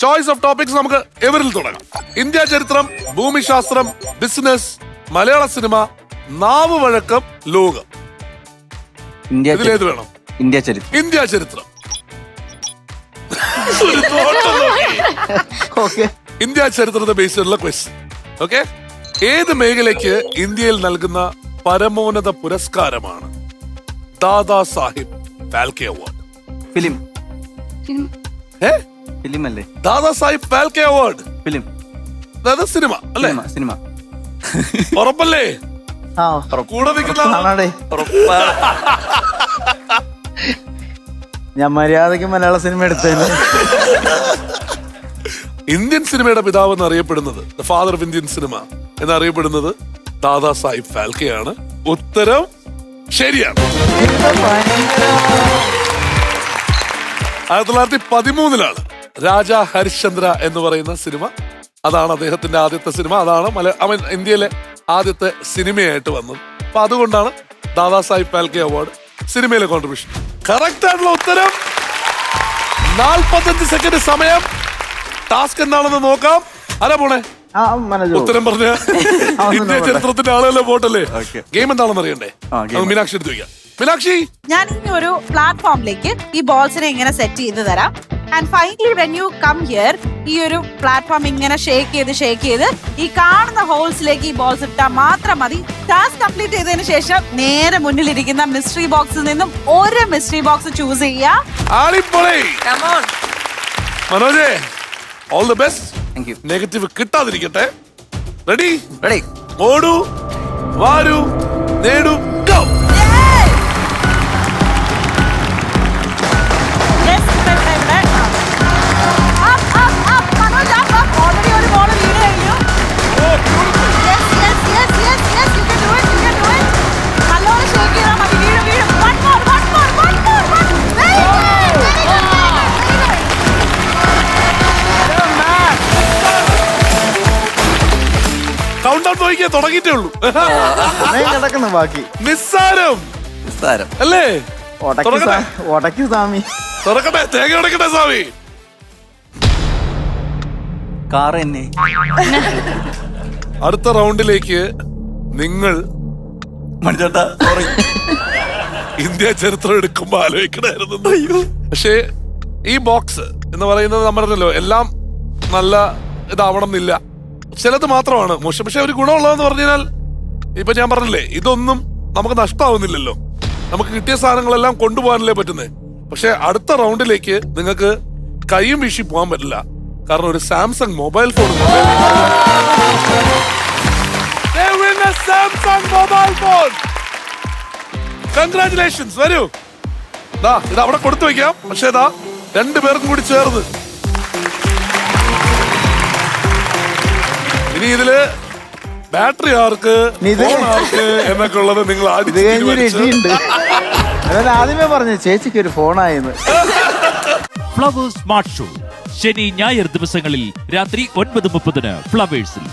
Choice of topics നമുക്ക് എവരിൽ തുടങ്ങാം. India ചരിത്രം, ഭൂമിശാസ്ത്രം, ബിസിനസ്, മലയാള സിനിമ, നാവ് വഴക്കം, ലോകം. ഇതിലേത് വേണം? ഇന്ത്യ ചരിത്രം. ഇന്ത്യ ചരിത്രം. ഇന്ത്യ ചരിത്രത്തെ ബേസ് ചെയ്തുള്ള ക്വസ്റ്റ്യൻ. ഓക്കെ, ഏത് മേഖലയ്ക്ക് ഇന്ത്യയിൽ നൽകുന്ന പരമോന്നത പുരസ്കാരമാണ് ദാദാ സാഹിബ് ഫാൽക്കെ അവാർഡ്? ഫിലിം. ഏ, ഫിലിം അല്ലേ? Dada Sahib Phalke award film. അതായത് സിനിമ അല്ലേ? സിനിമ. ഉറപ്പല്ലേ? കൂടെ നിൽക്കുന്ന ഞാൻ മര്യാദക്ക് മലയാള സിനിമ എടുത്തത്. ഇന്ത്യൻ സിനിമയുടെ പിതാവ് എന്നറിയപ്പെടുന്നത്, the father of Indian cinema എന്നറിയപ്പെടുന്നത് ദാദാ സാഹിബ് ഫാൽക്കെയാണ്. ഉത്തരം ശരിയാണ്. 1913 രാജാ ഹരിശ്ചന്ദ്ര എന്ന് പറയുന്ന സിനിമ, അതാണ് അദ്ദേഹത്തിന്റെ ആദ്യത്തെ സിനിമ. അതാണ് ഇന്ത്യയിലെ ആദ്യത്തെ സിനിമയായിട്ട് വന്നത്. അപ്പൊ അതുകൊണ്ടാണ് ദാദാ സാഹിബ് ഫാൽക്കെ അവാർഡ് സിനിമയിലെ കോൺട്രിബ്യൂഷൻ. കറക്റ്റ് ആയിട്ടുള്ള ഉത്തരം. 45 സെക്കൻഡ് സമയം. ടാസ്ക് എന്താണെന്ന് നോക്കാം. ആരാ പോണേ? ഉത്തരം പറഞ്ഞ ഇന്ത്യ ചരിത്രത്തിന്റെ ആളല്ലേ പോട്ടല്ലേ? ഗെയിം എന്താണെന്ന് അറിയണ്ടേ? മീനാക്ഷി എടുത്ത് വയ്ക്കാം. മീനാക്ഷി, ഞാൻ ഈ ഒരു പ്ലാറ്റ്ഫോമിലേക്ക് ഈ ബോൾസിനെ ഇങ്ങനെ സെറ്റ് ചെയ്ത് തരാം. And finally when you come here, ഈ ഒരു പ്ലാറ്റ്ഫോം ഇങ്ങനെ ഷേക്ക് ചെയ്ത് ഈ കാണുന്ന ഹോൾസിലേക്ക് ഈ ബോൾസ് ഇട്ടാൽ മാത്രം മതി. ടാസ്ക് കംപ്ലീറ്റ് ചെയ്തതിന് ശേഷം നേരെ മുന്നിലിരിക്കുന്ന മിസ്റ്ററി ബോക്സിൽ നിന്നും ഒരു മിസ്റ്ററി ബോക്സ് ചൂസ് ചെയ്യാം. മനോജേ, all the best. Thank you. Negative കിട്ടാതിരിക്കട്ടെ. റെഡി? റെഡി. ഓടൂ, വാരൂ, നേടൂ, ഗോ. കൗണ്ട് ഔട്ട് നോക്കിയേ, തുടങ്ങിയിട്ടേ ഉള്ളൂ. കിടക്കുന്നു ബാക്കി. നിസ്സാരം അല്ലേ? ഒടക്കി സ്വാമി. തുറക്കട്ടെ, തേങ്ങ ഉടക്കട്ടെ സ്വാമി. കാർ തന്നെ. അടുത്ത റൗണ്ടിലേക്ക് നിങ്ങൾ ഇന്ത്യ ചരിത്രം എടുക്കുമ്പോ ആലോചിക്കണായിരുന്നു. പക്ഷേ ഈ ബോക്സ് എന്ന് പറയുന്നത് നമ്മളല്ലോ എല്ലാം നല്ല ഇതാവണം എന്നില്ല. ചിലത് മാത്രമാണ് മോശം. പക്ഷെ ഒരു ഗുണമുള്ളതെന്ന് പറഞ്ഞാൽ ഇപ്പൊ ഞാൻ പറഞ്ഞില്ലേ, ഇതൊന്നും നമുക്ക് നഷ്ടമാവുന്നില്ലല്ലോ. നമുക്ക് കിട്ടിയ സാധനങ്ങളെല്ലാം കൊണ്ടുപോകാനല്ലേ പറ്റുന്നേ. പക്ഷെ അടുത്ത റൗണ്ടിലേക്ക് നിങ്ങൾക്ക് കൈയും വീശി പോകാൻ പറ്റില്ല. കാരണം ഒരു സാംസങ് മൊബൈൽ ഫോൺ. കൺഗ്രാറ്റുലേഷൻസ്. വരൂ, ഇത് അവിടെ കൊടുത്തു വെക്കാം. പക്ഷെ ഇതാ 2 പേർക്കും കൂടി ചേർന്ന് ഇനി ഇതില് ബാറ്ററി ആർക്ക്, ഫോൺ ആർക്ക് എന്നൊക്കെ ഉള്ളത് നിങ്ങൾ ആദ്യമേ പറഞ്ഞു ചേച്ചിക്ക് ഒരു ഫോണായെന്ന്. ഫ്ലവേഴ്സ് സ്മാർട്ട് ഷോ ശനി ഞായർ ദിവസങ്ങളിൽ രാത്രി 9:30 ഫ്ലവേഴ്സിൽ.